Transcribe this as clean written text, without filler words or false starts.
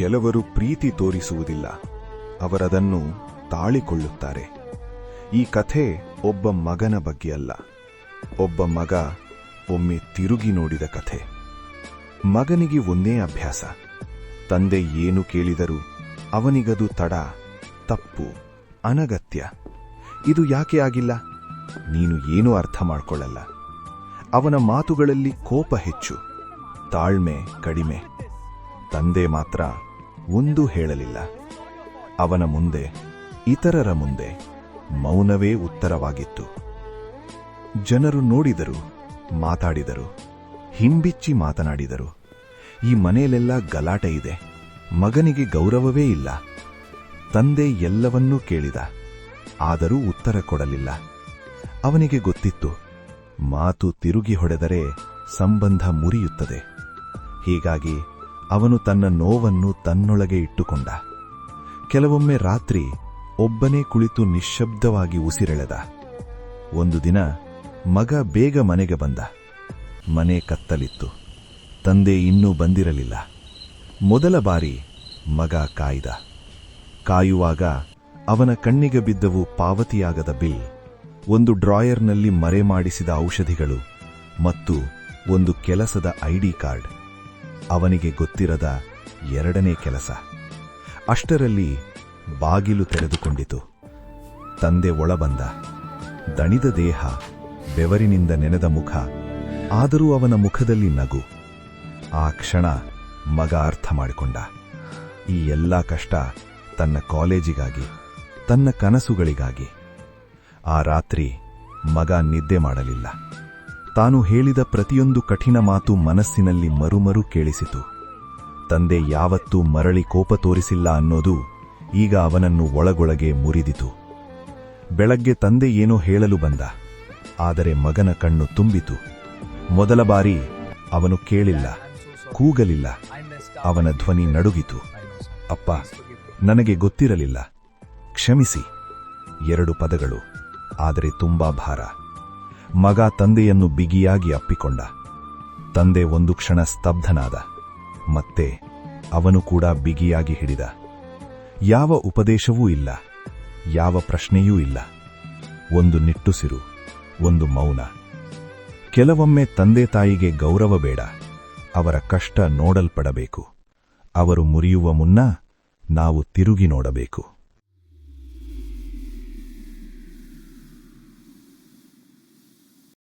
ಕೆಲವರು ಪ್ರೀತಿ ತೋರಿಸುವುದಿಲ್ಲ, ಅವರದನ್ನು ತಾಳಿಕೊಳ್ಳುತ್ತಾರೆ. ಈ ಕಥೆ ಒಬ್ಬ ಮಗನ ಬಗ್ಗೆ ಅಲ್ಲ, ಒಬ್ಬ ಮಗ ಒಮ್ಮೆ ತಿರುಗಿ ನೋಡಿದ ಕಥೆ. ಮಗನಿಗೆ ಒಂದೇ ಅಭ್ಯಾಸ, ತಂದೆ ಏನು ಕೇಳಿದರೂ ಅವನಿಗದು ತಡ, ತಪ್ಪು, ಅನಗತ್ಯ. ಇದು ಯಾಕೆ ಆಗಿಲ್ಲ? ನೀನು ಏನೂ ಅರ್ಥ ಮಾಡಿಕೊಳ್ಳಲ್ಲ. ಅವನ ಮಾತುಗಳಲ್ಲಿ ಕೋಪ ಹೆಚ್ಚು, ತಾಳ್ಮೆ ಕಡಿಮೆ. ತಂದೆ ಮಾತ್ರ ಒಂದೂ ಹೇಳಲಿಲ್ಲ. ಅವನ ಮುಂದೆ, ಇತರರ ಮುಂದೆ ಮೌನವೇ ಉತ್ತರವಾಗಿತ್ತು. ಜನರು ನೋಡಿದರು, ಮಾತಾಡಿದರು, ಹಿಂಬಿಚ್ಚಿ ಮಾತನಾಡಿದರು. ಈ ಮನೆಯಲ್ಲೆಲ್ಲ ಗಲಾಟೆ ಇದೆ, ಮಗನಿಗೆ ಗೌರವವೇ ಇಲ್ಲ. ತಂದೆ ಎಲ್ಲವನ್ನೂ ಕೇಳಿದ, ಆದರೂ ಉತ್ತರ ಕೊಡಲಿಲ್ಲ. ಅವನಿಗೆ ಗೊತ್ತಿತ್ತು, ಮಾತು ತಿರುಗಿ ಹೊಡೆದರೆ ಸಂಬಂಧ ಮುರಿಯುತ್ತದೆ. ಹೀಗಾಗಿ ಅವನು ತನ್ನ ನೋವನ್ನು ತನ್ನೊಳಗೆ ಇಟ್ಟುಕೊಂಡ. ಕೆಲವೊಮ್ಮೆ ರಾತ್ರಿ ಒಬ್ಬನೇ ಕುಳಿತು ನಿಶ್ಶಬ್ದವಾಗಿ ಉಸಿರೆಳೆದ. ಒಂದು ದಿನ ಮಗ ಬೇಗ ಮನೆಗೆ ಬಂದ. ಮನೆ ಕತ್ತಲಿತ್ತು, ತಂದೆ ಇನ್ನೂ ಬಂದಿರಲಿಲ್ಲ. ಮೊದಲ ಬಾರಿ ಮಗ ಕಾಯ್ದ. ಕಾಯುವಾಗ ಅವನ ಕಣ್ಣಿಗೆ ಬಿದ್ದವು ಪಾವತಿಯಾಗದ ಬಿಲ್, ಒಂದು ಡ್ರಾಯರ್ನಲ್ಲಿ ಮರೆಮಾಡಿಸಿದ ಔಷಧಿಗಳು ಮತ್ತು ಒಂದು ಕೆಲಸದ ಐಡಿ ಕಾರ್ಡ್. ಅವನಿಗೆ ಗೊತ್ತಿರದ ಎರಡನೇ ಕೆಲಸ. ಅಷ್ಟರಲ್ಲಿ ಬಾಗಿಲು ತೆರೆದುಕೊಂಡಿತು. ತಂದೆ ಒಳಬಂದ. ದಣಿದ ದೇಹ, ಬೆವರಿನಿಂದ ನೆನೆದ ಮುಖ, ಆದರೂ ಅವನ ಮುಖದಲ್ಲಿ ನಗು. ಆ ಕ್ಷಣ ಮಗ ಅರ್ಥ ಮಾಡಿಕೊಂಡ, ಈ ಎಲ್ಲ ಕಷ್ಟ ತನ್ನ ಕಾಲೇಜಿಗಾಗಿ, ತನ್ನ ಕನಸುಗಳಿಗಾಗಿ. ಆ ರಾತ್ರಿ ಮಗ ನಿದ್ದೆ ಮಾಡಲಿಲ್ಲ. ತಾನು ಹೇಳಿದ ಪ್ರತಿಯೊಂದು ಕಠಿಣ ಮಾತು ಮನಸ್ಸಿನಲ್ಲಿ ಮರುಮರು ಕೇಳಿಸಿತು. ತಂದೆ ಯಾವತ್ತೂ ಮರಳಿ ಕೋಪ ತೋರಿಸಿಲ್ಲ ಅನ್ನೋದು ಈಗ ಅವನನ್ನು ಒಳಗೊಳಗೆ ಮುರಿದಿತು. ಬೆಳಗ್ಗೆ ತಂದೆ ಏನೋ ಹೇಳಲು ಬಂದ, ಆದರೆ ಮಗನ ಕಣ್ಣು ತುಂಬಿತು. ಮೊದಲ ಬಾರಿ ಅವನು ಕೇಳಿಲ್ಲ, ಕೂಗಲಿಲ್ಲ. ಅವನ ಧ್ವನಿ ನಡುಗಿತು. ಅಪ್ಪ, ನನಗೆ ಗೊತ್ತಿರಲಿಲ್ಲ, ಕ್ಷಮಿಸಿ. 2 ಪದಗಳು, ಆದರೆ ತುಂಬಾ ಭಾರ. ಮಗ ತಂದೆಯನ್ನು ಬಿಗಿಯಾಗಿ ಅಪ್ಪಿಕೊಂಡ. ತಂದೆ ಒಂದು ಕ್ಷಣ ಸ್ತಬ್ಧನಾದ. ಮತ್ತೆ ಅವನು ಕೂಡ ಬಿಗಿಯಾಗಿ ಹಿಡಿದ. ಯಾವ ಉಪದೇಶವೂ ಇಲ್ಲ, ಯಾವ ಪ್ರಶ್ನೆಯೂ ಇಲ್ಲ. ಒಂದು ನಿಟ್ಟುಸಿರು, ಒಂದು ಮೌನ. ಕೆಲವೊಮ್ಮೆ ತಂದೆ ತಾಯಿಗೆ ಗೌರವ ಬೇಡ, ಅವರ ಕಷ್ಟ ನೋಡಲ್ಪಡಬೇಕು. ಅವರು ಮುರಿಯುವ ಮುನ್ನ ನಾವು ತಿರುಗಿ ನೋಡಬೇಕು.